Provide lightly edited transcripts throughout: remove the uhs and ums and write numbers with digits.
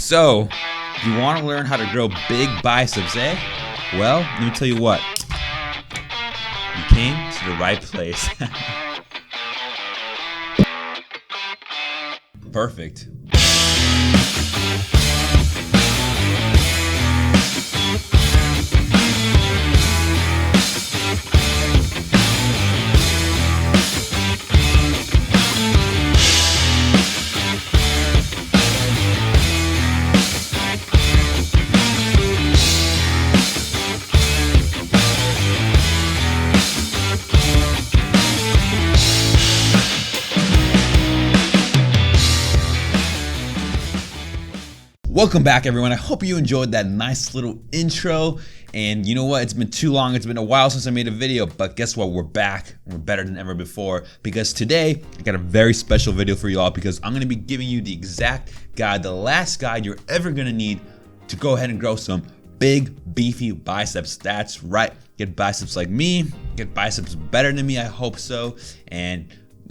So, you want to learn how to grow big biceps, eh? Well, let me tell you what. You came to the right place. Perfect. Welcome back, everyone. I hope you enjoyed that nice little intro. And you know what? It's been too long. It's been a while since I made a video, but guess what? We're back. We're better than ever before because today I got a very special video for you all because I'm going to be giving you the exact guide, the last guide you're ever going to need to go ahead and grow some big, beefy biceps. That's right. Get biceps like me. Get biceps better than me. I hope so. And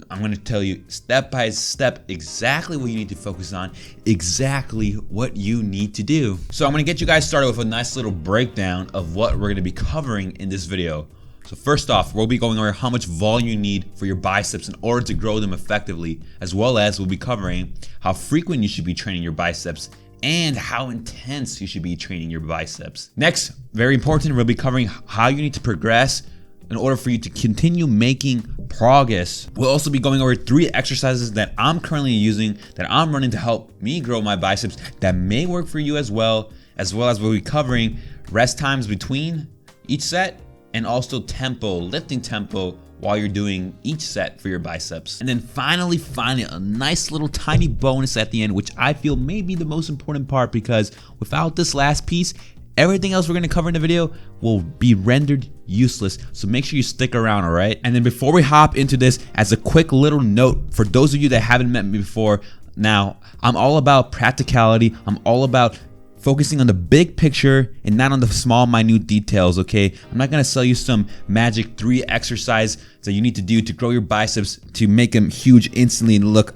I'm going to tell you step by step exactly what you need to focus on, exactly what you need to do. So I'm going to get you guys started with a nice little breakdown of what we're going to be covering in this video. So first off, we'll be going over how much volume you need for your biceps in order to grow them effectively, as well as we'll be covering how frequent you should be training your biceps and how intense you should be training your biceps. Next, very important, we'll be covering how you need to progress in order for you to continue making progress. We'll also be going over 3 exercises that I'm currently using, that I'm running to help me grow my biceps that may work for you as well as we'll be covering rest times between each set and also lifting tempo while you're doing each set for your biceps. And then finally, a nice little tiny bonus at the end, which I feel may be the most important part because without this last piece, everything else we're going to cover in the video will be rendered useless, so make sure you stick around, all right? And then before we hop into this, as a quick little note, for those of you that haven't met me before, now, I'm all about practicality. I'm all about focusing on the big picture and not on the small, minute details, okay? I'm not going to sell you some magic 3 exercise that you need to do to grow your biceps to make them huge instantly and look.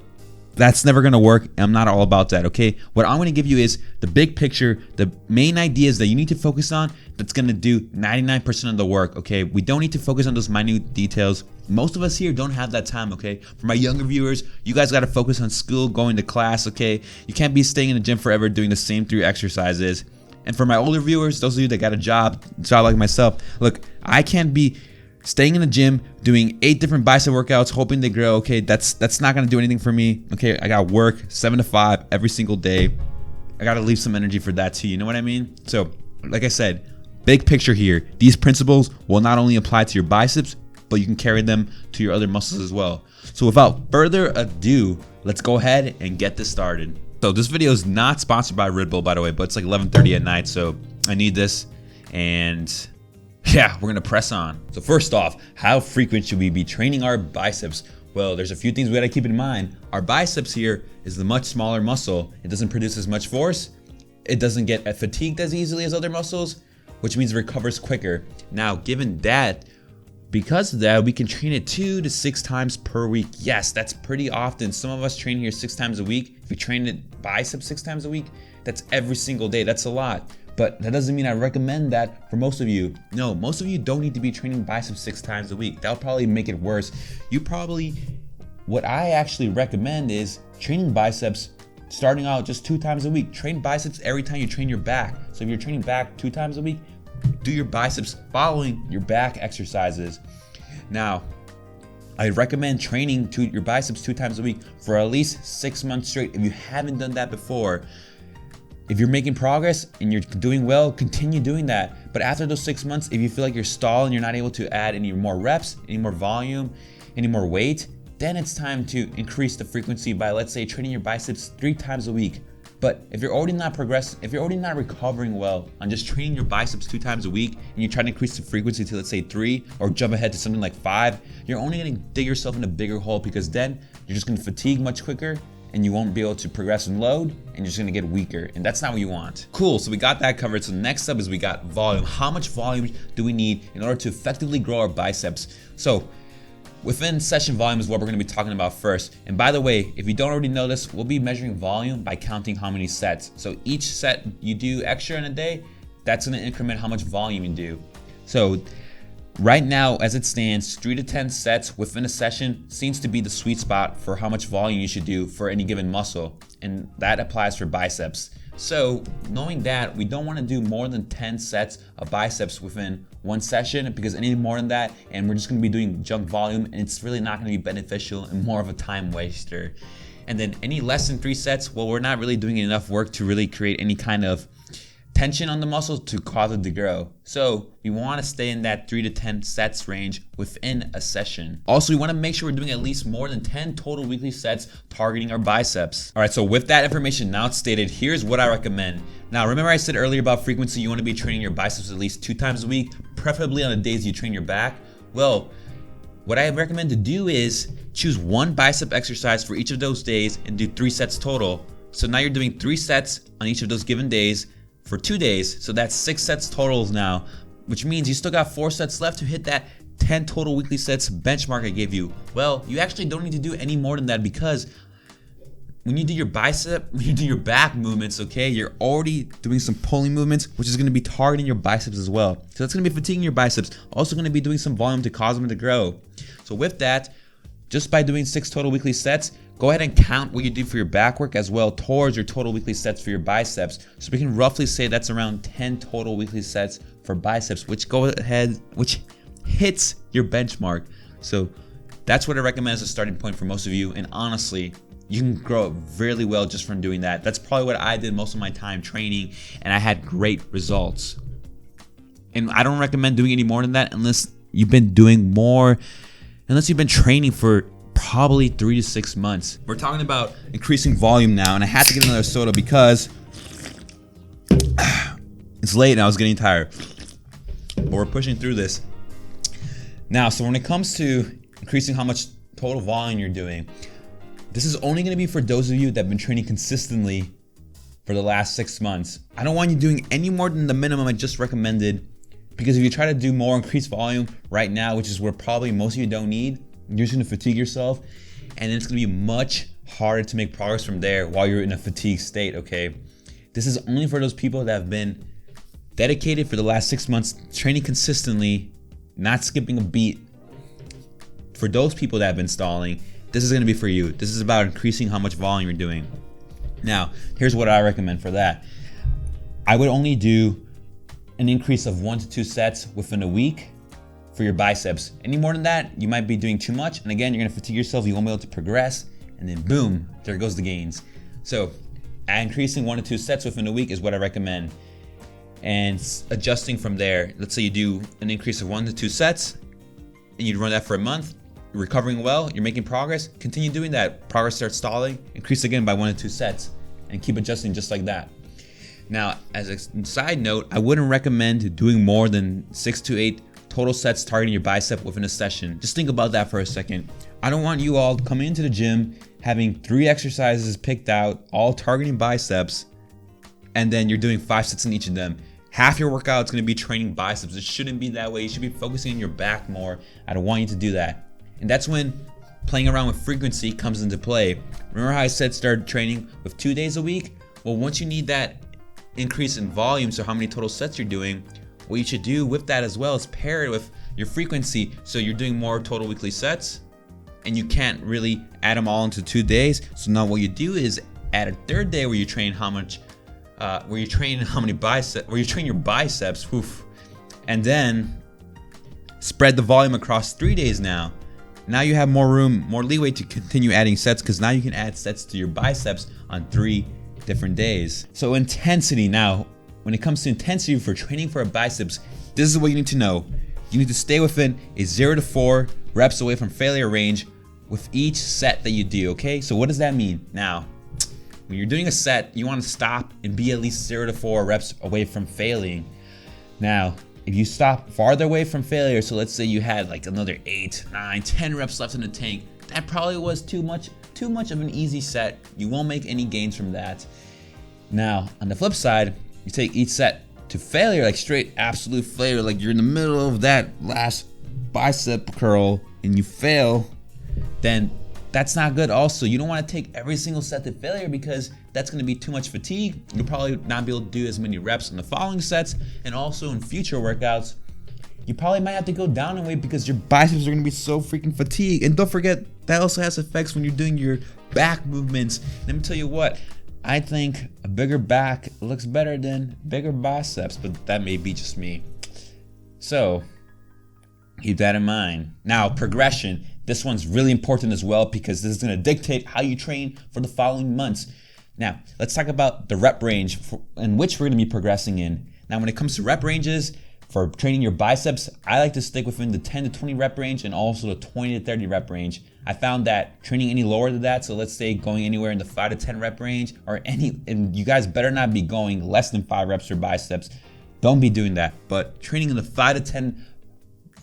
That's never gonna work. I'm not all about that, okay? What I'm gonna give you is the big picture, the main ideas that you need to focus on that's gonna do 99% of the work, okay? We don't need to focus on those minute details. Most of us here don't have that time, okay? For my younger viewers, you guys gotta focus on school, going to class, okay? You can't be staying in the gym forever doing the same 3 exercises. And for my older viewers, those of you that got a job like myself, look, I can't be staying in the gym, doing 8 different bicep workouts, hoping they grow. Okay, that's not gonna do anything for me. Okay, I got work 7 to 5 every single day. I gotta leave some energy for that too. You know what I mean? So, like I said, big picture here. These principles will not only apply to your biceps, but you can carry them to your other muscles as well. So, without further ado, let's go ahead and get this started. So, this video is not sponsored by Red Bull, by the way, but it's like 11:30 at night, so I need this and. Yeah, we're gonna press on. So first off, how frequent should we be training our biceps? Well, there's a few things we gotta keep in mind. Our biceps here is the much smaller muscle. It doesn't produce as much force. It doesn't get fatigued as easily as other muscles, which means it recovers quicker. Now, given that, because of that, we can train it 2 to 6 times per week. Yes, that's pretty often. Some of us train here 6 times a week. If we train it biceps 6 times a week, that's every single day. That's a lot. But that doesn't mean I recommend that for most of you. No, most of you don't need to be training biceps 6 times a week. That'll probably make it worse. What I actually recommend is training biceps starting out just 2 times a week. Train biceps every time you train your back. So if you're training back 2 times a week, do your biceps following your back exercises. Now, I recommend training your biceps 2 times a week for at least 6 months straight. If you haven't done that before, if you're making progress and you're doing well, continue doing that. But after those 6 months, if you feel like you're stalled and you're not able to add any more reps, any more volume, any more weight, then it's time to increase the frequency by, let's say, training your biceps 3 times a week. But if you're already not progressing, if you're already not recovering well on just training your biceps 2 times a week and you're trying to increase the frequency to, let's say, 3 or jump ahead to something like 5, you're only gonna dig yourself in a bigger hole because then you're just gonna fatigue much quicker and you won't be able to progress in load and you're just gonna get weaker, and that's not what you want. Cool, so we got that covered. So next up is we got volume. How much volume do we need in order to effectively grow our biceps? So within session volume is what we're going to be talking about first. And by the way, if you don't already know this, we'll be measuring volume by counting how many sets. So each set you do extra in a day, that's going to increment how much volume you do. So right now, as it stands, 3 to 10 sets within a session seems to be the sweet spot for how much volume you should do for any given muscle. And that applies for biceps. So knowing that, we don't want to do more than 10 sets of biceps within one session, because any more than that, and we're just going to be doing junk volume, and it's really not going to be beneficial and more of a time waster. And then any less than 3 sets, well, we're not really doing enough work to really create any kind of tension on the muscle to cause it to grow. So we want to stay in that 3 to 10 sets range within a session. Also, we want to make sure we're doing at least more than 10 total weekly sets targeting our biceps. All right, so with that information now stated, here's what I recommend. Now, remember I said earlier about frequency, you want to be training your biceps at least 2 times a week, preferably on the days you train your back. Well, what I recommend to do is choose one bicep exercise for each of those days and do 3 sets total. So now you're doing 3 sets on each of those given days for 2 days, so that's 6 sets totals now, which means you still got 4 sets left to hit that 10 total weekly sets benchmark I gave you. Well, you actually don't need to do any more than that, because when you do your back movements, okay, you're already doing some pulling movements, which is going to be targeting your biceps as well. So that's going to be fatiguing your biceps, also going to be doing some volume to cause them to grow. So with that, just by doing 6 total weekly sets, go ahead and count what you do for your back work as well towards your total weekly sets for your biceps. So we can roughly say that's around 10 total weekly sets for biceps, which hits your benchmark. So that's what I recommend as a starting point for most of you. And honestly, you can grow really well just from doing that. That's probably what I did most of my time training, and I had great results. And I don't recommend doing any more than that unless you've been training for probably 3 to 6 months. We're talking about increasing volume now, and I had to get another soda because it's late and I was getting tired. But we're pushing through this. Now, so when it comes to increasing how much total volume you're doing, this is only going to be for those of you that have been training consistently for the last 6 months. I don't want you doing any more than the minimum I just recommended, because if you try to do more increased volume right now, which is where probably most of you don't need, you're just going to fatigue yourself, and it's going to be much harder to make progress from there while you're in a fatigue state, okay? This is only for those people that have been dedicated for the last 6 months, training consistently, not skipping a beat. For those people that have been stalling, this is going to be for you. This is about increasing how much volume you're doing. Now, here's what I recommend for that. I would only do an increase of 1 to 2 sets within a week for your biceps. Any more than that, you might be doing too much. And again, you're going to fatigue yourself. You won't be able to progress. And then boom, there goes the gains. So increasing 1 to 2 sets within a week is what I recommend. And adjusting from there, let's say you do an increase of 1 to 2 sets and you run that for a month, you're recovering well, you're making progress, continue doing that. Progress starts stalling, increase again by 1 to 2 sets and keep adjusting just like that. Now, as a side note, I wouldn't recommend doing more than 6 to 8 total sets targeting your bicep within a session. Just think about that for a second. I don't want you all coming into the gym having 3 exercises picked out, all targeting biceps, and then you're doing 5 sets in each of them. Half your workout is going to be training biceps. It shouldn't be that way. You should be focusing on your back more. I don't want you to do that. And that's when playing around with frequency comes into play. Remember how I said start training with 2 days a week? Well, once you need that increase in volume, so how many total sets you're doing, what you should do with that as well is pair it with your frequency. So you're doing more total weekly sets, and you can't really add them all into 2 days. So now what you do is add a 3rd day where you train your biceps, and then spread the volume across 3 days now. Now you have more room, more leeway to continue adding sets, because now you can add sets to your biceps on 3 different days. So intensity now. When it comes to intensity for training for a biceps, this is what you need to know. You need to stay within a 0 to 4 reps away from failure range with each set that you do, okay? So what does that mean? Now, when you're doing a set, you want to stop and be at least 0 to 4 reps away from failing. Now, if you stop farther away from failure, so let's say you had like another 8, 9, 10 reps left in the tank, that probably was too much of an easy set. You won't make any gains from that. Now, on the flip side, you take each set to failure, like straight absolute failure, like you're in the middle of that last bicep curl and you fail, then that's not good. Also, you don't want to take every single set to failure because that's going to be too much fatigue. You'll probably not be able to do as many reps in the following sets, and also in future workouts, you probably might have to go down in weight because your biceps are going to be so freaking fatigued. And don't forget, that also has effects when you're doing your back movements. Let me tell you what, I think a bigger back looks better than bigger biceps, but that may be just me. So keep that in mind. Now, progression. This one's really important as well because this is going to dictate how you train for the following months. Now, let's talk about the rep range in which we're going to be progressing in. Now, when it comes to rep ranges, for training your biceps, I like to stick within the 10 to 20 rep range and also the 20 to 30 rep range. I found that training any lower than that, so let's say going anywhere in the 5 to 10 rep range, and you guys better not be going less than 5 reps for biceps. Don't be doing that. But training in the 5 to 10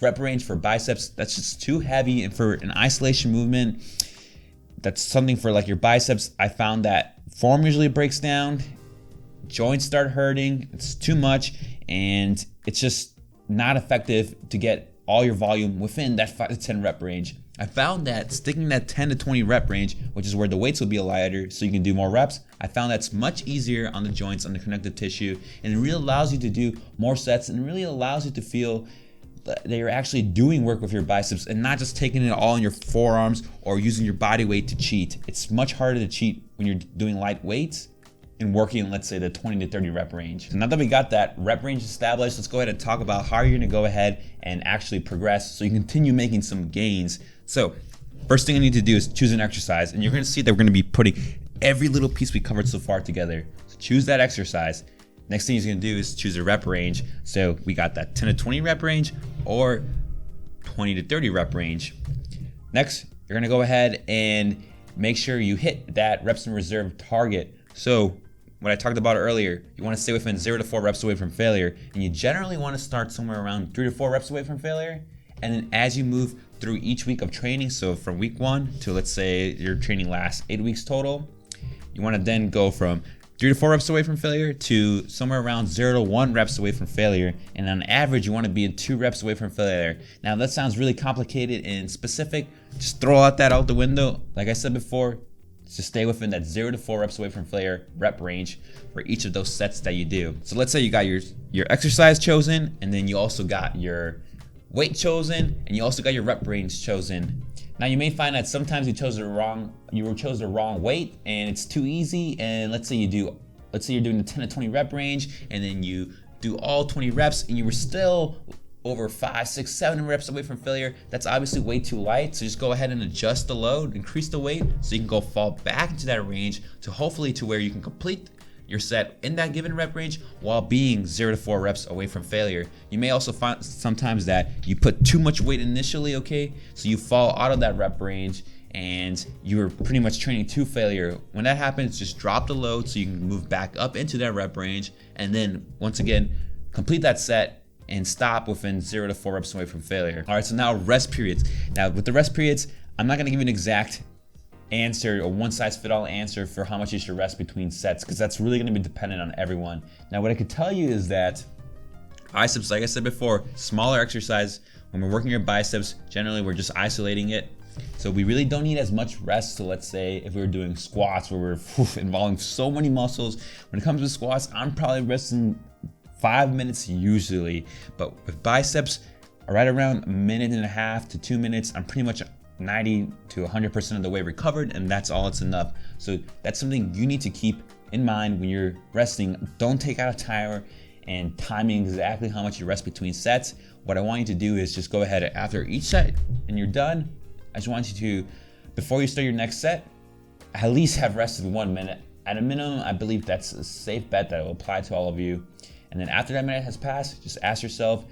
rep range for biceps, that's just too heavy. And for an isolation movement, that's something for like your biceps. I found that form usually breaks down, joints start hurting, it's too much, and it's just not effective to get all your volume within that 5 to 10 rep range. I found that sticking that 10 to 20 rep range, which is where the weights will be lighter so you can do more reps, I found that's much easier on the joints, on the connective tissue, and it really allows you to do more sets and really allows you to feel that you're actually doing work with your biceps and not just taking it all in your forearms or using your body weight to cheat. It's much harder to cheat when you're doing light weights and working in, let's say, the 20 to 30 rep range. So now that we got that rep range established, let's go ahead and talk about how you're gonna go ahead and actually progress so you continue making some gains. So first thing I need to do is choose an exercise, and you're gonna see that we're gonna be putting every little piece we covered so far together. So choose that exercise. Next thing you're gonna do is choose a rep range. So we got that 10 to 20 rep range or 20 to 30 rep range. Next, you're gonna go ahead and make sure you hit that reps in reserve target. So what I talked about earlier, you want to stay within 0 to 4 reps away from failure, and you generally want to start somewhere around 3 to 4 reps away from failure. And then as you move through each week of training, so from week 1 to, let's say your training lasts 8 weeks total, you want to then go from 3 to 4 reps away from failure to somewhere around 0 to 1 reps away from failure. And on average, you want to be in 2 reps away from failure. Now that sounds really complicated and specific. Just throw that out the window. Like I said before, to stay within that 0 to 4 reps away from failure rep range for each of those sets that you do. So let's say you got your exercise chosen, and then you also got your weight chosen, and you also got your rep range chosen. Now you may find that sometimes you chose the wrong weight and it's too easy, and let's say you're doing the 10 to 20 rep range, and then you do all 20 reps and you were still over 5, 6, 7 reps away from failure. That's obviously way too light. So just go ahead and adjust the load, increase the weight so you can go fall back into that range to hopefully to where you can complete your set in that given rep range while being 0 to 4 reps away from failure. You may also find sometimes that you put too much weight initially, okay? So you fall out of that rep range and you're pretty much training to failure. When that happens, just drop the load so you can move back up into that rep range, and then once again, complete that set and stop within 0 to 4 reps away from failure. All right, so now rest periods. Now with the rest periods, I'm not gonna give you an exact answer or one size fit all answer for how much you should rest between sets, because that's really gonna be dependent on everyone. Now what I could tell you is that biceps, like I said before, smaller exercise. When we're working your biceps, generally we're just isolating it. So we really don't need as much rest. So let's say if we were doing squats where we're involving so many muscles, when it comes to squats, I'm probably resting 5 minutes usually, but with biceps, right around 1.5 to 2 minutes, I'm pretty much 90 to 100% of the way recovered, and that's all. It's enough. So that's something you need to keep in mind when you're resting. Don't take out a timer and timing exactly how much you rest between sets. What I want you to do is just go ahead after each set and you're done. I just want you to, before you start your next set, at least have rested 1 minute. At a minimum, I believe that's a safe bet that will apply to all of you. And then after that minute has passed, just ask yourself,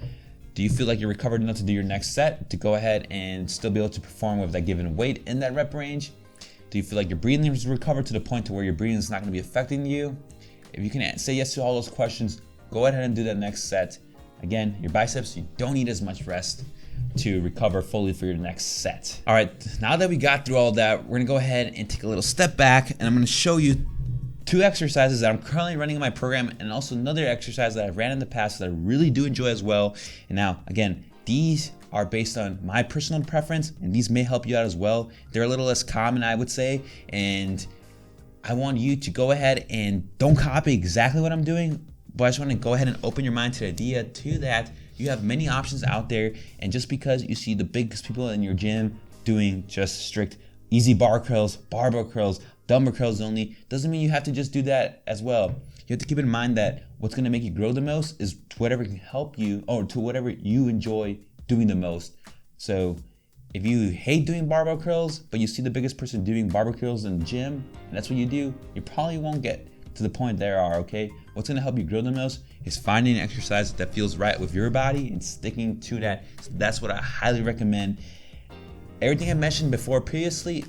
do you feel like you're recovered enough to do your next set, to go ahead and still be able to perform with that given weight in that rep range? Do you feel like your breathing is recovered to the point to where your breathing is not going to be affecting you? If you can say yes to all those questions, go ahead and do that next set. Again, your biceps, you don't need as much rest to recover fully for your next set. All right, now that we got through all that, we're gonna go ahead and take a little step back, and I'm gonna show you 2 exercises that I'm currently running in my program, and also another exercise that I've ran in the past that I really do enjoy as well. And now, again, these are based on my personal preference, and these may help you out as well. They're a little less common, I would say, and I want you to go ahead and don't copy exactly what I'm doing, but I just want to go ahead and open your mind to the idea too that you have many options out there, and just because you see the biggest people in your gym doing just strict easy bar curls, barbell curls, dumbbell curls only, doesn't mean you have to just do that as well. You have to keep in mind that what's going to make you grow the most is to whatever can help you, or to whatever you enjoy doing the most. So if you hate doing barbell curls, but you see the biggest person doing barbell curls in the gym, and that's what you do, you probably won't get to the point they are, okay? What's gonna help you grow the most is finding an exercise that feels right with your body and sticking to that. So that's what I highly recommend. Everything I mentioned before previously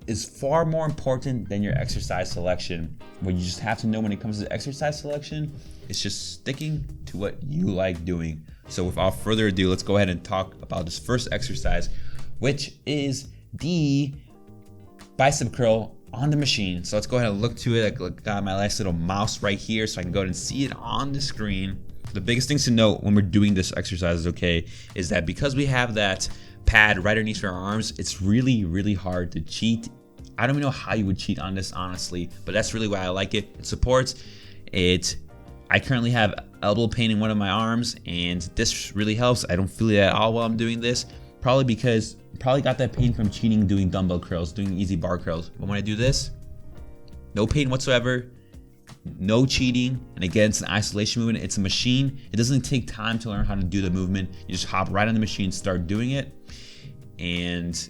is far more important than your exercise selection. What you just have to know when it comes to exercise selection is just sticking to what you like doing. So without further ado, let's go ahead and talk about this first exercise, which is the bicep curl on the machine. So let's go ahead and look to it. I got my nice little mouse right here so I can go ahead and see it on the screen. The biggest things to note when we're doing this exercise, okay, is that because we have that pad right underneath our arms, it's really, really hard to cheat. I don't even know how you would cheat on this, honestly, but that's really why I like it. It supports it. I currently have elbow pain in one of my arms, and this really helps. I don't feel it at all while I'm doing this, probably because got that pain from cheating doing dumbbell curls, doing easy bar curls. But when I do this, no pain whatsoever, no cheating. And again, it's an isolation movement. It's a machine. It doesn't take time to learn how to do the movement. You just hop right on the machine, start doing it, and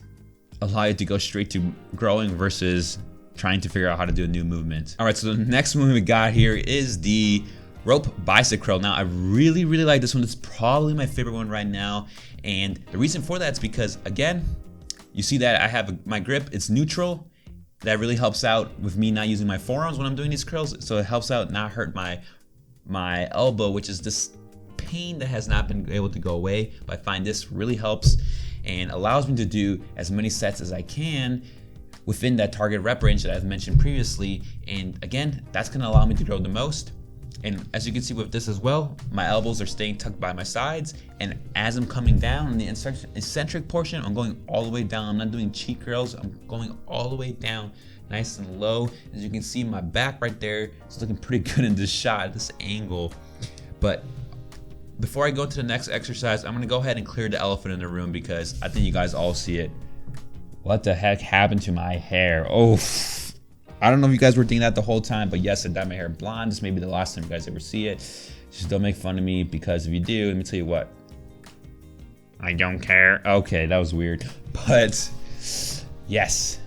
allow you to go straight to growing versus trying to figure out how to do a new movement. All right, so the next movement we got here is the rope bicep curl. Now, I really, really like this one. It's probably my favorite one right now. And the reason for that is because, again, you see that I have my grip, it's neutral. That really helps out with me not using my forearms when I'm doing these curls. So it helps out not hurt my elbow, which is this pain that has not been able to go away. But I find this really helps and allows me to do as many sets as I can within that target rep range that I've mentioned previously. And again, that's gonna allow me to grow the most. And as you can see with this as well, my elbows are staying tucked by my sides. And as I'm coming down in the eccentric portion, I'm going all the way down. I'm not doing cheat curls. I'm going all the way down, nice and low. As you can see, my back right there is looking pretty good in this shot, this angle. But before I go to the next exercise, I'm gonna go ahead and clear the elephant in the room because I think you guys all see it. What the heck happened to my hair? Oh, I don't know if you guys were thinking that the whole time, but yes, I dyed my hair blonde. This may be the last time you guys ever see it. Just don't make fun of me, because if you do, let me tell you what. I don't care. Okay, that was weird. But yes,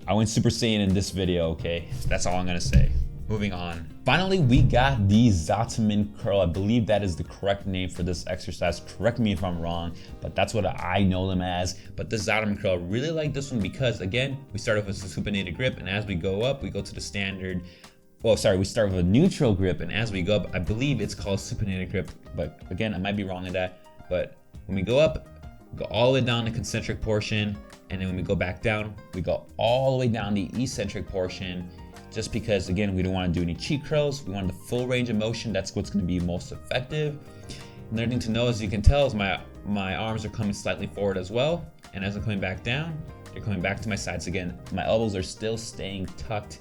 I went Super Saiyan in this video, okay? That's all I'm gonna say. Moving on. Finally, we got the Zottman curl. I believe that is the correct name for this exercise. Correct me if I'm wrong, but that's what I know them as. But this Zottman curl, I really like this one because, again, we start off with a supinated grip, and as we go up, we go to the standard. Well, sorry, we start with a neutral grip, and as we go up, I believe it's called supinated grip. But again, I might be wrong in that. But when we go up, we go all the way down the concentric portion, and then when we go back down, we go all the way down the eccentric portion. Just because, again, we don't want to do any cheat curls. We want the full range of motion. That's what's going to be most effective. Another thing to know, as you can tell, is my arms are coming slightly forward as well. And as I'm coming back down, they're coming back to my sides again. My elbows are still staying tucked,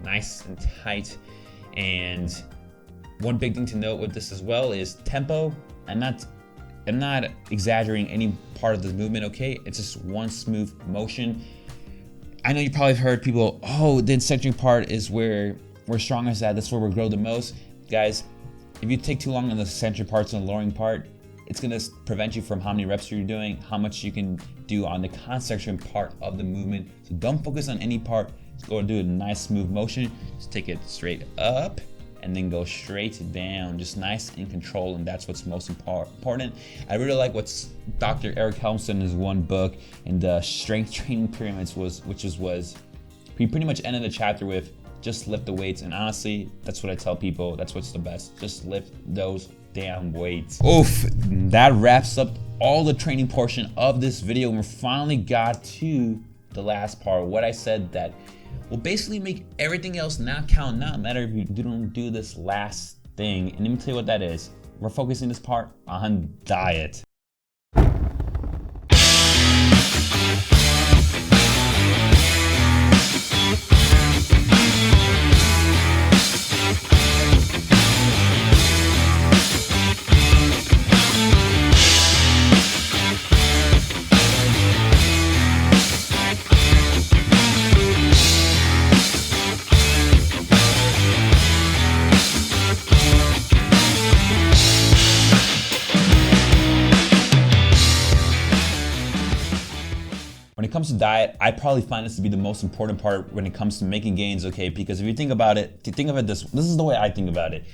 nice and tight. And one big thing to note with this as well is tempo. I'm not exaggerating any part of the movement, okay? It's just one smooth motion. I know you probably have heard people, oh, the eccentric part is where we're strongest at, that's where we grow the most. Guys, if you take too long on the eccentric parts and the lowering part, it's gonna prevent you from how many reps you're doing, how much you can do on the concentric part of the movement. So don't focus on any part, just go and do a nice smooth motion. Just take it straight up and then go straight down, just nice and controlled, and that's what's most important. I really like what Dr. Eric Helmstead in his one book in the Strength Training Pyramids was he pretty much ended the chapter with just lift the weights, and honestly, that's what I tell people, that's what's the best, just lift those damn weights. Oof, that wraps up all the training portion of this video, and we finally got to the last part, what I said that will basically make everything else not count, not matter if you don't do this last thing. And let me tell you what that is. We're focusing this part on diet. comes to diet, I probably find this to be the most important part when it comes to making gains, okay? Because if you think about it, this is the way I think about it.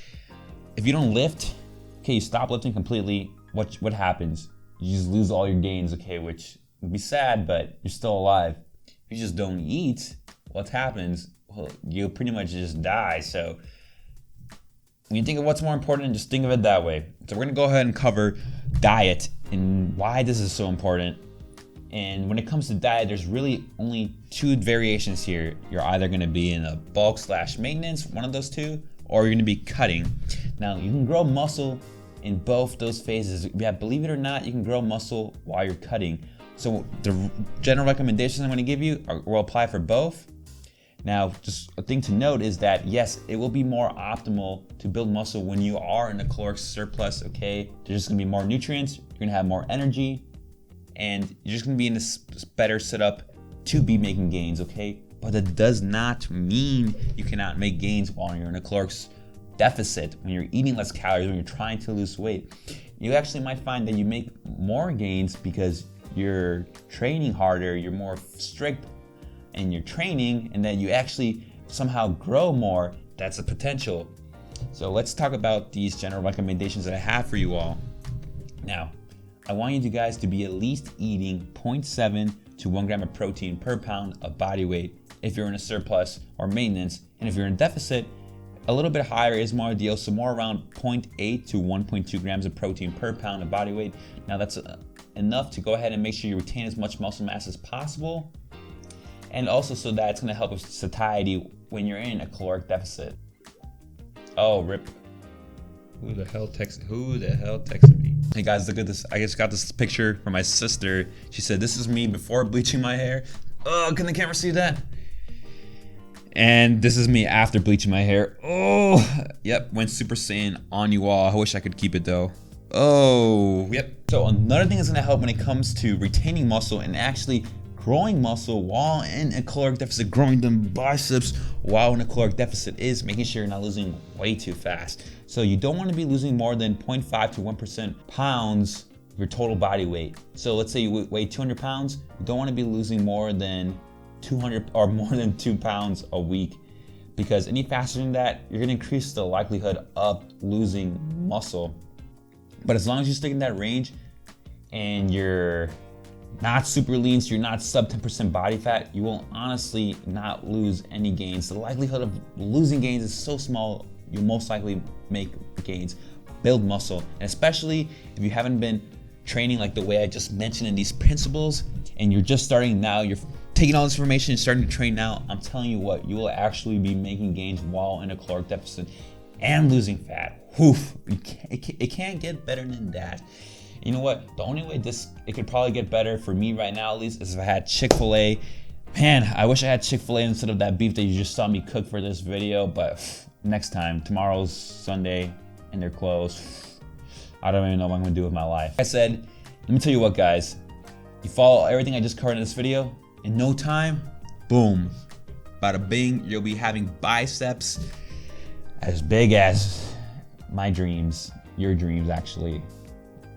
If you don't lift, okay, you stop lifting completely, what happens? You just lose all your gains, okay, which would be sad, but you're still alive. If you just don't eat, what happens? Well, you pretty much just die. So when you think of what's more important, just think of it that way. So we're gonna go ahead and cover diet and why this is so important. And when it comes to diet, there's really only two variations here. You're either gonna be in a bulk / maintenance, one of those two, or you're gonna be cutting. Now, you can grow muscle in both those phases. Yeah, believe it or not, you can grow muscle while you're cutting. So the general recommendations I'm gonna give you will apply for both. Now, just a thing to note is that yes, it will be more optimal to build muscle when you are in a caloric surplus, okay? There's just gonna be more nutrients, you're gonna have more energy, and you're just gonna be in this better setup to be making gains, okay? But that does not mean you cannot make gains while you're in a caloric deficit, when you're eating less calories, when you're trying to lose weight. You actually might find that you make more gains because you're training harder, you're more strict in your training, and then you actually somehow grow more. That's a potential. So let's talk about these general recommendations that I have for you all. Now, I want you guys to be at least eating 0.7 to 1 gram of protein per pound of body weight if you're in a surplus or maintenance. And if you're in a deficit, a little bit higher is more ideal, so more around 0.8 to 1.2 grams of protein per pound of body weight. Now that's enough to go ahead and make sure you retain as much muscle mass as possible, and also so that it's gonna help with satiety when you're in a caloric deficit. Oh, rip. Who the hell texted me? Hey guys, look at this. I just got this picture from my sister. She said, this is me before bleaching my hair. Oh, can the camera see that? And this is me after bleaching my hair. Oh, yep, went Super Saiyan on you all. I wish I could keep it though. Oh, yep. So another thing that's gonna help when it comes to retaining muscle and actually growing muscle while in a caloric deficit, growing them biceps while in a caloric deficit, is making sure you're not losing way too fast. So you don't want to be losing more than 0.5 to 1% pounds of your total body weight. So let's say you weigh 200 pounds, you don't want to be losing more than 200 or more than 2 pounds a week, because any faster than that, you're gonna increase the likelihood of losing muscle. But as long as you stick in that range and you're not super lean, so you're not sub 10% body fat, you will honestly not lose any gains. The likelihood of losing gains is so small, you'll most likely make gains. Build muscle, and especially if you haven't been training like the way I just mentioned in these principles, and you're just starting now, you're taking all this information and starting to train now, I'm telling you what, you will actually be making gains while in a caloric deficit and losing fat. Woof, it can't get better than that. You know what, the only way it could probably get better for me right now at least is if I had Chick-fil-A. Man, I wish I had Chick-fil-A instead of that beef that you just saw me cook for this video, but next time. Tomorrow's Sunday and they're closed. I don't even know what I'm gonna do with my life. Like I said, let me tell you what guys, you follow everything I just covered in this video, in no time, boom, bada bing, you'll be having biceps as big as my dreams, your dreams actually.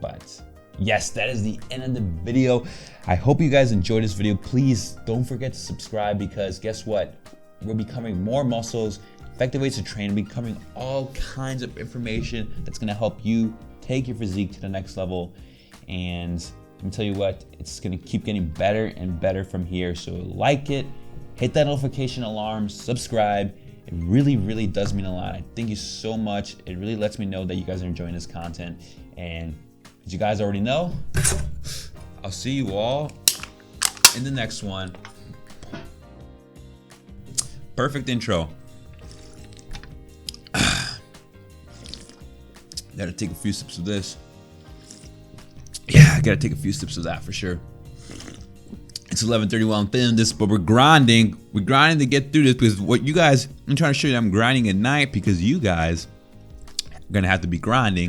But yes, that is the end of the video. I hope you guys enjoyed this video. Please don't forget to subscribe, because guess what? We're becoming more muscles, effective ways to train, and becoming all kinds of information that's gonna help you take your physique to the next level. And let me tell you what, it's gonna keep getting better and better from here. So like it, hit that notification alarm, subscribe. It really, really does mean a lot. I thank you so much. It really lets me know that you guys are enjoying this content. And as you guys already know, I'll see you all in the next one. Perfect intro. Gotta take a few sips of this. Yeah, I gotta take a few sips of that for sure. It's 11:30 while I'm filming this, but we're grinding. We're grinding to get through this, because what you guys, I'm trying to show you that I'm grinding at night, because you guys are gonna have to be grinding